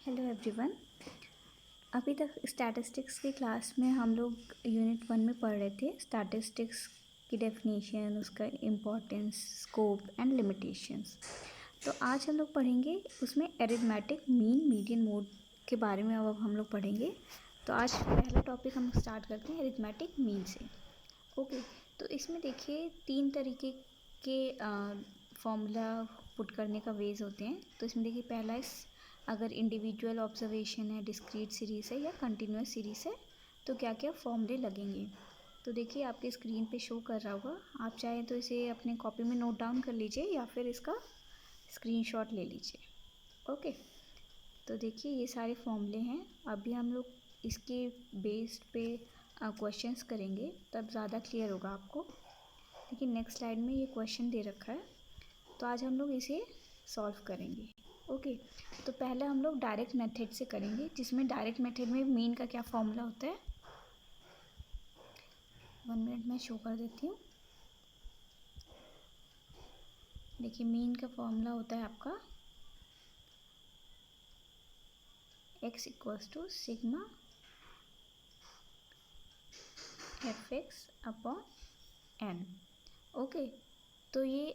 Hello everyone. अभी तक statistics की क्लास में हम लोग यूनिट 1 में पढ़ रहे थे स्टैटिस्टिक्स की डेफिनेशन, उसका इम्पोर्टेंस, स्कोप एंड लिमिटेशंस। तो आज हम लोग पढ़ेंगे उसमें अरिथमेटिक मीन मीडियन मोड के बारे में अब हम लोग पढ़ेंगे। तो आज पहला टॉपिक हम स्टार्ट करते हैं अरिथमेटिक मीन से। ओके, तो इसमें देखिए 3 तरीके के फॉर्मूला पुट करने का वेज होते हैं। तो इसमें देखिए पहला अगर इंडिविजुअल ऑब्जर्वेशन है, डिस्क्रीट सीरीज़ है या कंटिन्यूस सीरीज़ है तो क्या क्या फॉर्मूले लगेंगे। तो देखिए आपके स्क्रीन पे शो कर रहा होगा, आप चाहें तो इसे अपने कॉपी में नोट डाउन कर लीजिए या फिर इसका स्क्रीनशॉट ले लीजिए। ओके, तो देखिए ये सारे फॉर्मूले हैं। अभी हम लोग इसके बेस्ड पे क्वेश्चंस करेंगे, तब ज़्यादा क्लियर होगा आपको। लेकिन नेक्स्ट स्लाइड में ये क्वेश्चन दे रखा है, तो आज हम लोग इसे सॉल्व करेंगे। ओके, तो पहले हम लोग डायरेक्ट मेथड से करेंगे, जिसमें डायरेक्ट मेथड में मीन का क्या फॉर्मूला होता है। 1 मिनट में शो कर देती हूँ। देखिए मीन का फॉर्मूला होता है आपका x equals to sigma fx upon n। Okay, तो ये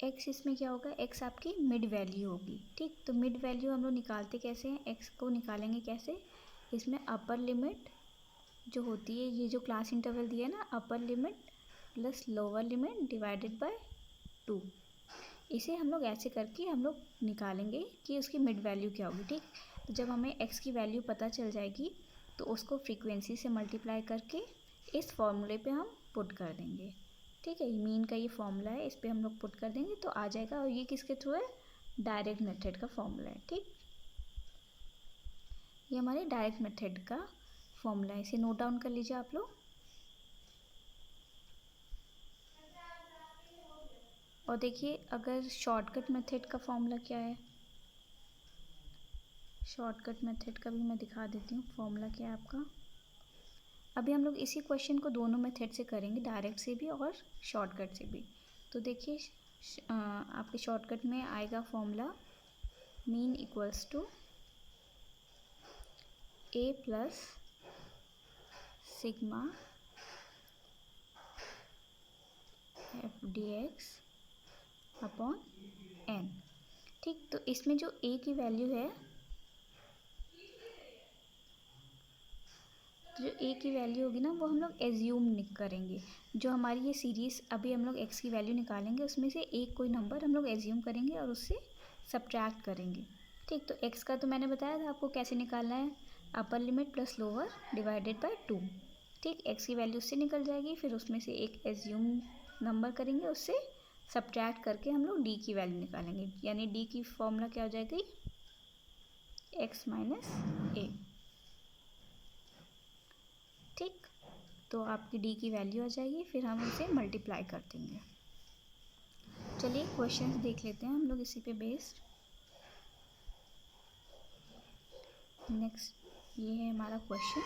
x इसमें क्या होगा, x आपकी मिड वैल्यू होगी। ठीक, तो मिड वैल्यू हम लोग निकालते कैसे हैं, x को निकालेंगे कैसे, इसमें अपर लिमिट जो होती है, ये जो क्लास इंटरवल दिया है ना, upper limit plus lower limit divided by 2, इसे हम लोग ऐसे करके हम लोग निकालेंगे कि उसकी मिड वैल्यू क्या होगी। ठीक, तो जब हमें x की वैल्यू पता चल जाएगी तो उसको फ्रीक्वेंसी से मल्टीप्लाई करके इस फॉर्मूले पे हम पुट कर देंगे। ठीक है, मीन का ये फॉर्मूला है, इस पर हम लोग पुट कर देंगे तो आ जाएगा। और ये किसके थ्रू है, डायरेक्ट मेथड का फॉर्मूला है। ठीक, ये हमारे डायरेक्ट मेथड का फॉर्मूला है, इसे नोट डाउन कर लीजिए आप लोग। और देखिए अगर शॉर्टकट मेथड का फॉर्मूला क्या है, शॉर्टकट मेथड का भी मैं दिखा देती हूँ फॉर्मूला क्या है आपका। अभी हम लोग इसी क्वेश्चन को दोनों मेथड से करेंगे, डायरेक्ट से भी और शॉर्टकट से भी। तो देखिए आपके शॉर्टकट में आएगा formula mean equals to a plus sigma F D X upon n। ठीक, तो इसमें जो a की वैल्यू है, तो जो a की वैल्यू होगी ना वो हम लोग एज्यूम करेंगे। जो हमारी ये सीरीज़ अभी हम लोग x की वैल्यू निकालेंगे उसमें से एक कोई नंबर हम लोग एज्यूम करेंगे और उससे सब्ट्रैक्ट करेंगे। ठीक, तो x का तो मैंने बताया था आपको कैसे निकालना है, upper limit plus lower divided by 2। ठीक, x की वैल्यू उससे निकल जाएगी, फिर उसमें से एक एज्यूम नंबर करेंगे, उससे सब्ट्रैक्ट करके हम लोग d की वैल्यू निकालेंगे। यानी d की फॉर्मूला क्या हो जाएगी, x माइनस a। ठीक, तो आपकी डी की वैल्यू आ जाएगी, फिर हम इसे मल्टीप्लाई कर देंगे। चलिए क्वेश्चन देख लेते हैं हम लोग इसी पे बेस्ड। नेक्स्ट ये है हमारा क्वेश्चन।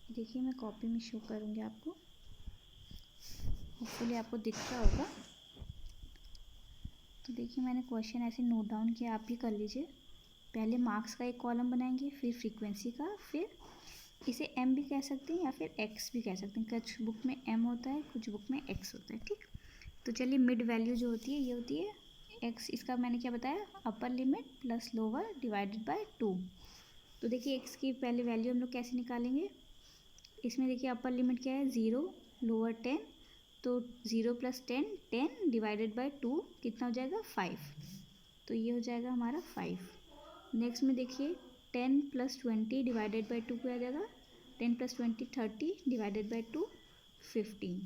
देखिए मैं कॉपी में शो करूँगी आपको, होपफुली आपको दिख रहा होगा। तो देखिए मैंने क्वेश्चन ऐसे नोट डाउन किया, आप भी कर लीजिए। पहले मार्क्स का एक कॉलम बनाएंगे, फिर फ्रीक्वेंसी का, फिर इसे m भी कह सकते हैं या फिर x भी कह सकते हैं। कुछ बुक में m होता है, कुछ बुक में x होता है। ठीक, तो चलिए मिड वैल्यू जो होती है ये होती है x, इसका मैंने क्या बताया, upper limit plus lower divided by 2। तो देखिए x की पहले वैल्यू हम लोग कैसे निकालेंगे, इसमें देखिए अपर लिमिट क्या है 0, लोअर 10, तो 0 प्लस 10 10 डिवाइडेड बाय 2 कितना हो जाएगा 5। तो ये हो जाएगा हमारा 5। नेक्स्ट में देखिए 10 प्लस 20 डिवाइडेड बाई 2 क्या आ जाएगा, 10 प्लस 20 30 डिवाइडेड बाई 2 15।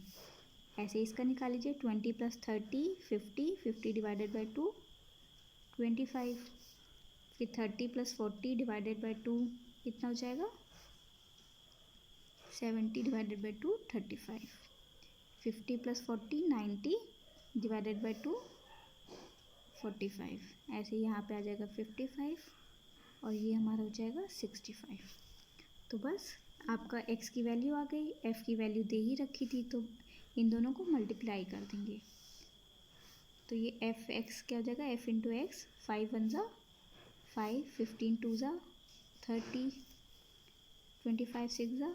ऐसे इसका निकाल लीजिए, 20 प्लस 30 50, 50 डिवाइडेड बाई 2 25। फिर 30 प्लस 40 डिवाइडेड बाई 2 कितना हो जाएगा 70 divided by 2 35। 50 plus 40 90 divided by 2 45, ऐसे यहाँ पे आ जाएगा 55 और ये हमारा हो जाएगा 65। तो बस आपका x की वैल्यू आ गई, f की वैल्यू दे ही रखी थी तो इन दोनों को मल्टीप्लाई कर देंगे। तो ये एफ एक्स क्या हो जाएगा, f इंटू एक्स, 5 वन ज़ा 5, 15 टू ज़ा 30, 25 सिक्स ज़ा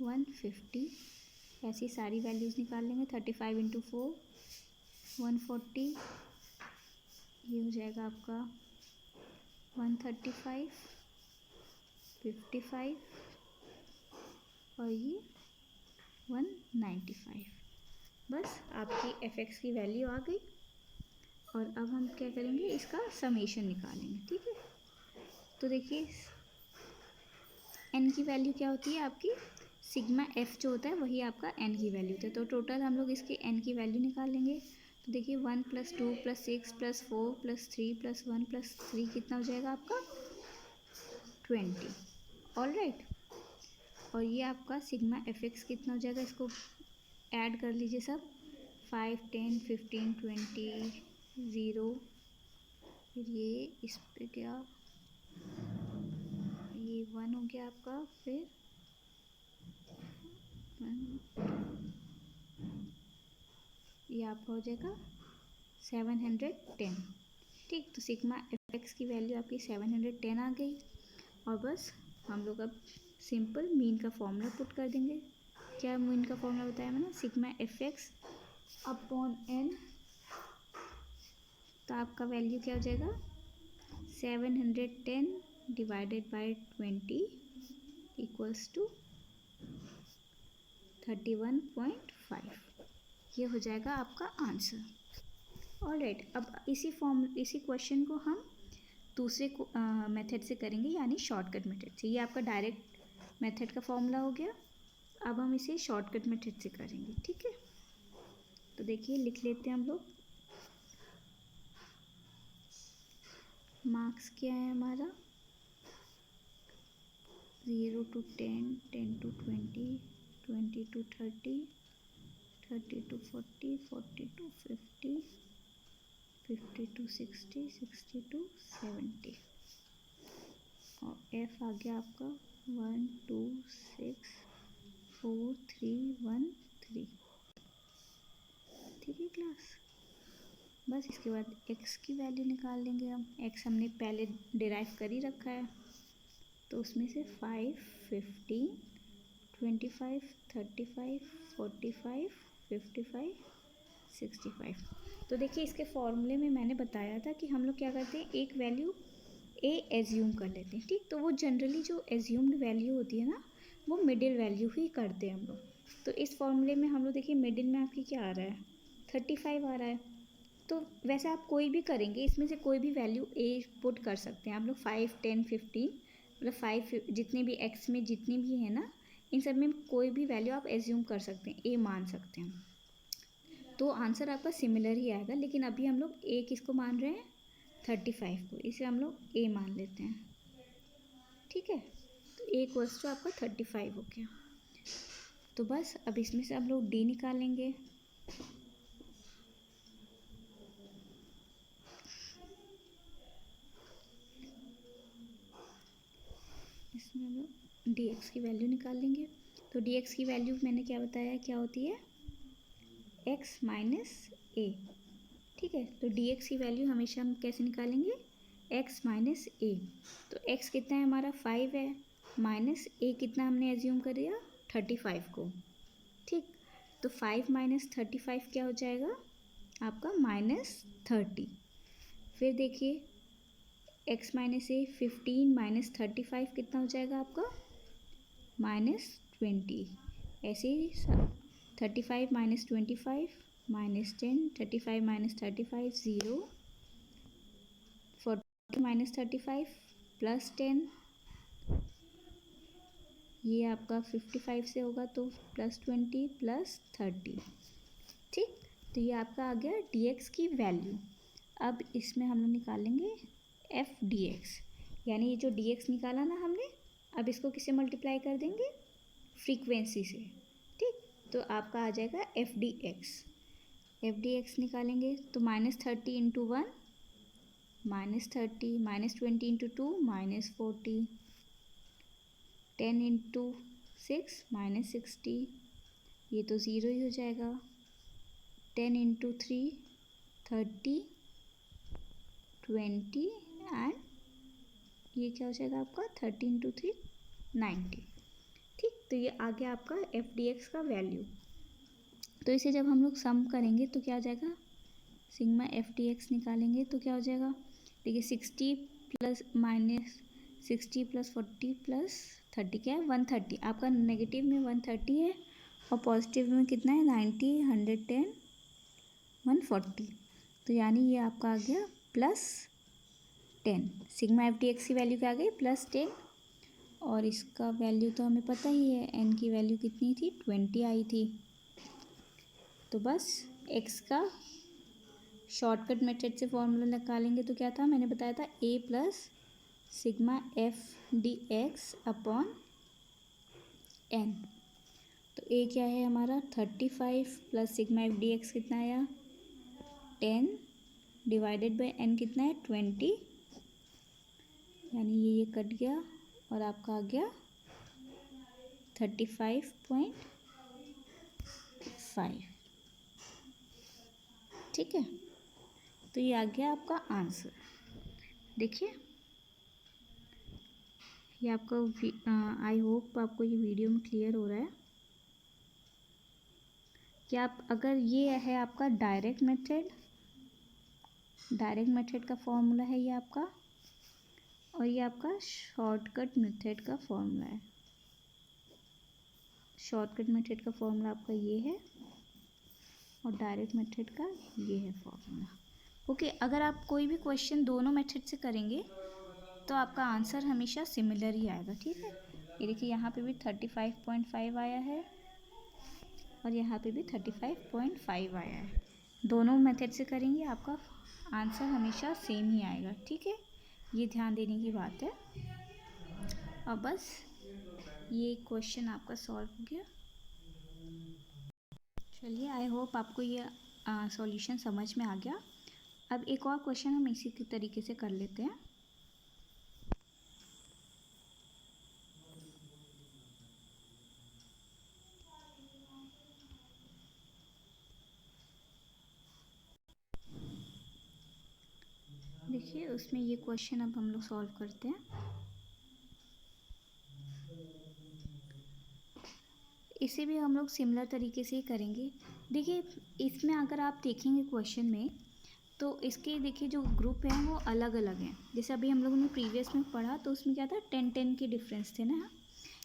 150, ऐसी सारी वैल्यूज़ निकाल लेंगे। 35 इंटू 4 140, ये हो जाएगा आपका 135, 55 और ये 195। बस आपकी एफ एक्स की वैल्यू आ गई और अब हम क्या करेंगे, इसका समेशन निकालेंगे। ठीक है, तो देखिए एन की वैल्यू क्या होती है आपकी, सिग्मा एफ जो होता है वही आपका एन की वैल्यू होती है। तो टोटल हम लोग इसके एन की वैल्यू निकाल लेंगे। तो देखिए 1 + 2 + 6 + 4 + 3 + 1 + 3 कितना हो जाएगा आपका 20। ऑलराइट, और ये आपका सिग्मा एफ एक्स कितना हो जाएगा, इसको ऐड कर लीजिए सब, 5 10 15 20 0, फिर ये इस पे क्या, ये 1 हो गया आपका, फिर 1 ये आपका हो जाएगा 710। ठीक, तो सिग्मा एफ एक्स की वैल्यू आपकी 710 आ गई और बस हम लोग अब सिंपल मीन का फॉर्मूला पुट कर देंगे। क्या मीन का फॉर्मूला बताया मैंने, sigma F X upon N, तो आपका वैल्यू क्या हो जाएगा 710 डिवाइडेड बाय 20 इक्वल्स टू 31.5, ये हो जाएगा आपका आंसर। ऑलराइट, अब इसी क्वेश्चन को हम दूसरे मेथड से करेंगे, यानी शॉर्टकट मेथड से। ये आपका डायरेक्ट मेथड का फॉर्मूला हो गया, अब हम इसे शॉर्टकट मेथड से करेंगे। ठीक है, तो देखिए लिख लेते हैं हम लोग। मार्क्स क्या है हमारा, 0 to 10, 10 to 20, 20 to 30, 30 to 40, 40 to 50, 50 to 60, 60 to 70, और एफ आ गया आपका 1 2 6 4 3 1 3। ठीक है क्लास, बस इसके बाद x की वैल्यू निकाल लेंगे हम। x हमने पहले डिराइव कर ही रखा है, तो उसमें से 5 15 25 35 45 55 65। तो देखिए इसके फॉर्मूले में मैंने बताया था कि हम लोग क्या करते हैं, एक वैल्यू ए एज्यूम कर लेते हैं। ठीक, तो वो जनरली जो एज्यूम्ड वैल्यू होती है ना, वो मिडिल वैल्यू ही करते हैं हम लोग। तो इस फॉर्मूले में हम लोग देखिए मिडिल में आपकी क्या आ रहा है, 35 आ रहा है। तो वैसे आप कोई भी करेंगे, इसमें से कोई भी वैल्यू ए पुट कर सकते हैं आप लोग, 5 10 15, मतलब 5 जितने भी एक्स में जितनी भी है ना, इन सब में कोई भी वैल्यू आप एज्यूम कर सकते हैं, ए मान सकते हैं, तो आंसर आपका सिमिलर ही आएगा। लेकिन अभी हम लोग ए किसको मान रहे हैं, 35 को, इसे हम लोग ए मान लेते हैं। ठीक है, तो ए इक्वल्स टू आपका 35 हो गया। तो बस अब इसमें से हम लोग डी निकालेंगे। इसमें हम लोग डी एक्स की वैल्यू निकाल लेंगे। तो डी एक्स की वैल्यू मैंने क्या बताया, क्या होती है, एक्स माइनस ए। ठीक है, तो डी एक्स की वैल्यू हमेशा हम कैसे निकालेंगे, एक्स माइनस ए। तो एक्स कितना है हमारा 5 है, माइनस ए कितना हमने एज्यूम कर दिया 35 को। ठीक, तो 5 माइनस 35 क्या हो जाएगा आपका -30। फिर देखिए x माइनस ए, 15 माइनस 35 कितना हो जाएगा आपका -20। ऐसे ही 35 माइनस 25 -10, 35 माइनस 35 0, 40 माइनस 35 प्लस 10, ये आपका 55 से होगा तो +20 प्लस 30। ठीक, तो ये आपका आ गया dx की वैल्यू। अब इसमें हम लोग निकालेंगे एफ डी एक्स, यानी ये जो डी एक्स निकाला ना हमने, अब इसको किससे मल्टीप्लाई कर देंगे, फ्रीक्वेंसी से। ठीक, तो आपका आ जाएगा F D x. F D x निकालेंगे तो -30 × 1 -30, -20 × 2 -40, 10 × 6 -60, ये तो ज़ीरो ही हो जाएगा। 10 × 3 30, 20 एंड ये क्या हो जाएगा आपका 30 × 3 90। ठीक, तो ये आ गया आपका एफ डी एक्स का वैल्यू। तो इसे जब हम लोग सम करेंगे तो क्या आ जाएगा, सिग्मा एफ डी एक्स निकालेंगे तो क्या हो जाएगा, देखिए 60 प्लस -60 + 40 + 30 क्या है 130। आपका नेगेटिव में 130 है और पॉजिटिव में कितना है 90, 110, 140। तो यानी ये आपका आ गया +10। सिग्मा एफ डी एक्स की वैल्यू क्या आ गई +10, और इसका वैल्यू तो हमें पता ही है, एन की वैल्यू कितनी थी 20 आई थी। तो बस एक्स का शॉर्टकट मेथड से फॉर्मूला निकालेंगे तो क्या था, मैंने बताया था a + sigma F D X upon N. तो a क्या है हमारा 35 plus sigma F D X कितना आया 10 डिवाइडेड बाय n कितना है 20, यानी ये कट गया और आपका आ गया 35.5। ठीक है, तो ये आ गया आपका आंसर। देखिए ये आपको आई होप आपको ये वीडियो में क्लियर हो रहा है कि आप अगर ये है आपका डायरेक्ट मेथड का फॉर्मूला है ये आपका, और ये आपका शॉर्टकट मेथड का फॉर्मूला है। शॉर्टकट मेथड का फॉर्मूला आपका ये है और डायरेक्ट मेथड का ये है फॉर्मूला। ओके, अगर आप कोई भी क्वेश्चन दोनों मेथड से करेंगे तो आपका आंसर हमेशा सिमिलर ही आएगा। ठीक है, ये देखिए यहाँ पे भी 35.5 आया है और यहाँ पे भी 35.5 आया है। दोनों मेथड से करेंगे आपका आंसर हमेशा सेम ही आएगा। ठीक है, ये ध्यान देने की बात है। और बस ये क्वेश्चन आपका सॉल्व हो गया। चलिए, आई होप आपको ये सॉल्यूशन समझ में आ गया। अब एक और क्वेश्चन हम इसी तरीके से कर लेते हैं। देखिए उसमें ये क्वेश्चन अब हम लोग सॉल्व करते हैं। इसे भी हम लोग सिमिलर तरीके से ही करेंगे। देखिए इसमें अगर आप देखेंगे क्वेश्चन में तो इसके देखिए जो ग्रुप हैं वो अलग अलग हैं। जैसे अभी हम लोगों ने प्रीवियस में पढ़ा तो उसमें क्या था 10-10 के डिफरेंस थे ना।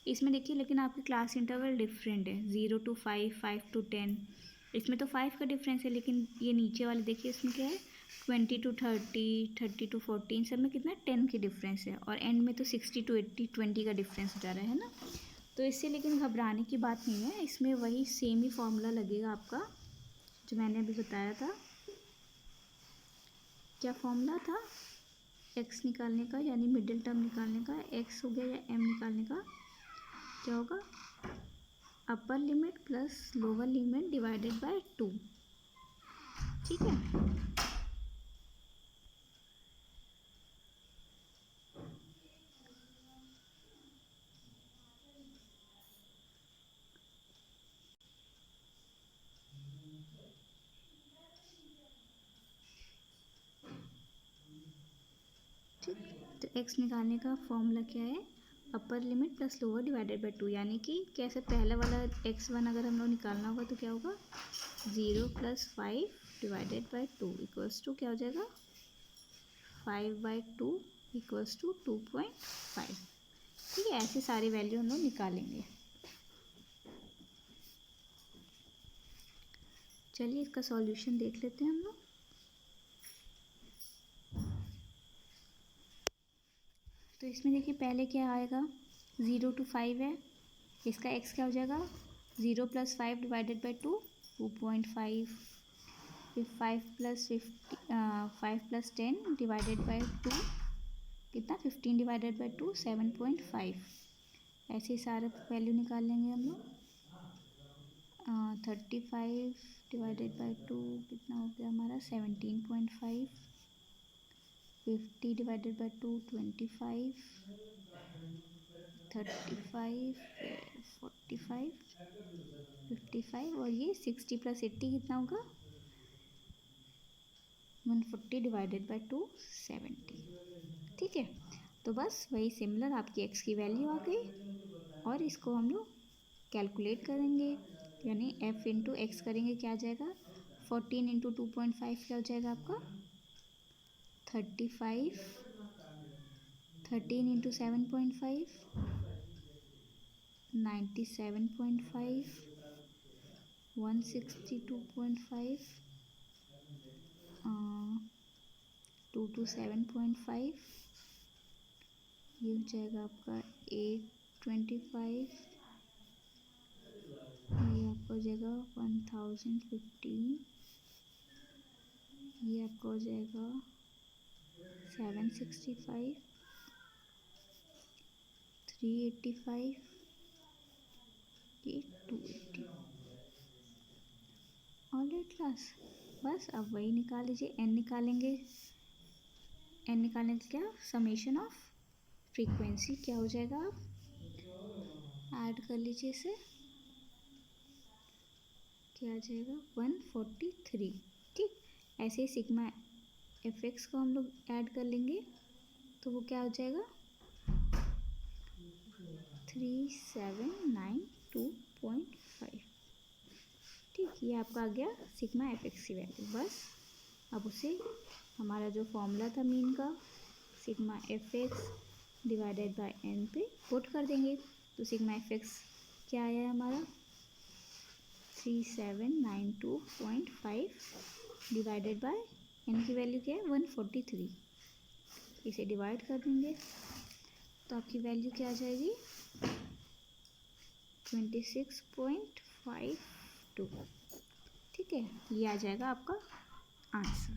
इसमें देखिए लेकिन आपकी क्लास इंटरवल डिफरेंट है, 0 to 5, 5 to 10। इसमें तो 5 का डिफरेंस है, लेकिन ये नीचे वाले देखिए इसमें क्या है 20 to 30, 30 to 40, इन सब में कितना 10 की डिफरेंस है, और एंड में तो 60 to 80, 20 का डिफरेंस जा रहा है ना। तो इससे लेकिन घबराने की बात नहीं है, इसमें वही सेम ही फॉर्मूला लगेगा आपका जो मैंने अभी बताया था। क्या फॉर्मूला था एक्स निकालने का, यानी मिडिल टर्म निकालने का, एक्स हो गया या एम निकालने का, क्या होगा upper limit plus lower limit divided by 2। ठीक है, ठीक। तो एक्स निकालने का फॉर्मूला क्या है upper limit plus lower divided by 2, यानी कि कैसे पहला वाला x1 अगर हम लोग निकालना होगा तो क्या होगा 0 + 5 डिवाइडेड बाय 2 इक्वल्स टू क्या हो जाएगा 5/2 इक्वल्स टू 2.5। ठीक है, ऐसे सारी वैल्यू हम लोग निकालेंगे। चलिए इसका सॉल्यूशन देख लेते हैं हम लोग। तो इसमें देखिए पहले क्या आएगा 0 to 5 है, इसका x क्या हो जाएगा 0 + 5 डिवाइडेड बाई 2 2.5, फिर 5 + 10 डिवाइडेड बाई 2 कितना 15 डिवाइडेड बाई 2 7.5। ऐसे ही सारे वैल्यू निकाल लेंगे हम लोग। 35 डिवाइडेड बाई 2 कितना हो गया हमारा 17.5. 50 डिवाइडेड बाई 2 25. 35 45 55 और ये 60 प्लस 80 कितना होगा 140 डिवाइडेड बाई 2 70. ठीक है, तो बस वही सिमिलर आपकी x की वैल्यू आ गई और इसको हम लोग कैलकुलेट करेंगे, यानी f इंटू एक्स करेंगे, क्या आ जाएगा 14 इंटू 2.5 क्या हो जाएगा आपका 35. 13 इंटू 7.5 97.5. 162.5. 227.5. ये हो जाएगा आपका 825. ये आपका हो जाएगा 1015. ये आपका हो जाएगा 765. 385. ये 280. ऑलराइट क्लास, बस अब वही निकाल लीजिए, n निकालेंगे. n निकालने से क्या समेशन ऑफ फ्रीक्वेंसी क्या हो जाएगा, आप ऐड कर लीजिए इसे, क्या आ जाएगा 143. ठीक, ऐसे ही सिग्मा एफ एक्स को हम लोग ऐड कर लेंगे तो वो क्या हो जाएगा 3792.5. ठीक, ये आपका आ गया सिग्मा एफ एक्स की वैल्यू. बस अब उसे हमारा जो फॉर्मूला था मीन का sigma F X divided by N पे पुट कर देंगे. तो सिग्मा एफ एक्स क्या आया हमारा 3792.5 डिवाइडेड बाय एन की वैल्यू क्या है 143. इसे डिवाइड कर देंगे तो आपकी वैल्यू क्या आ जाएगी 26.52. ठीक है, ये आ जाएगा आपका आंसर.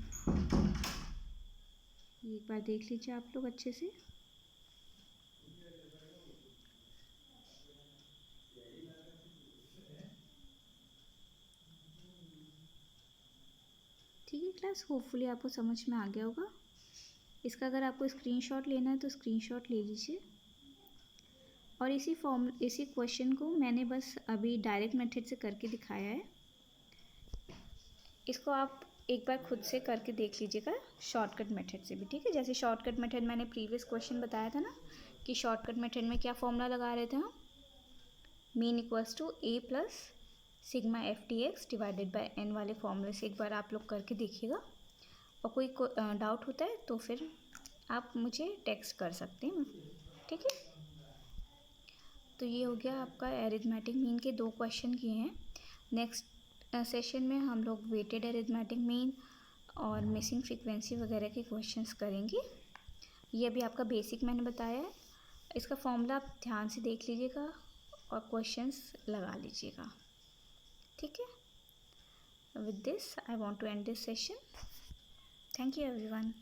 ये एक बार देख लीजिए आप लोग अच्छे से. ठीक है क्लास, होपफुली आपको समझ में आ गया होगा. इसका अगर आपको स्क्रीनशॉट लेना है तो स्क्रीनशॉट ले लीजिए. और इसी क्वेश्चन को मैंने बस अभी डायरेक्ट मेथड से करके दिखाया है. इसको आप एक बार खुद से करके देख लीजिएगा शॉर्टकट मेथड से भी. ठीक है, जैसे शॉर्टकट मेथड मैंने प्रीवियस क्वेश्चन बताया था ना कि शॉर्टकट मेथड में क्या फॉर्मूला लगा रहे थे हम, mean equals to A plus sigma F T X divided by N वाले फॉर्मूले से एक बार आप लोग करके देखिएगा. और कोई डाउट होता है तो फिर आप मुझे टेक्स्ट कर सकते हैं. ठीक है, तो ये हो गया आपका एरिथमेटिक मीन के 2 क्वेश्चन किए हैं. नेक्स्ट सेशन में हम लोग वेटेड एरिथमेटिक मीन और मिसिंग फ्रीक्वेंसी वगैरह के क्वेश्चंस करेंगे. ये अभी आपका बेसिक मैंने बताया है. इसका फॉर्मूला आप ध्यान से देख लीजिएगा और क्वेश्चंस लगा लीजिएगा. ठीक है, with this I want to end this session. Thank you everyone.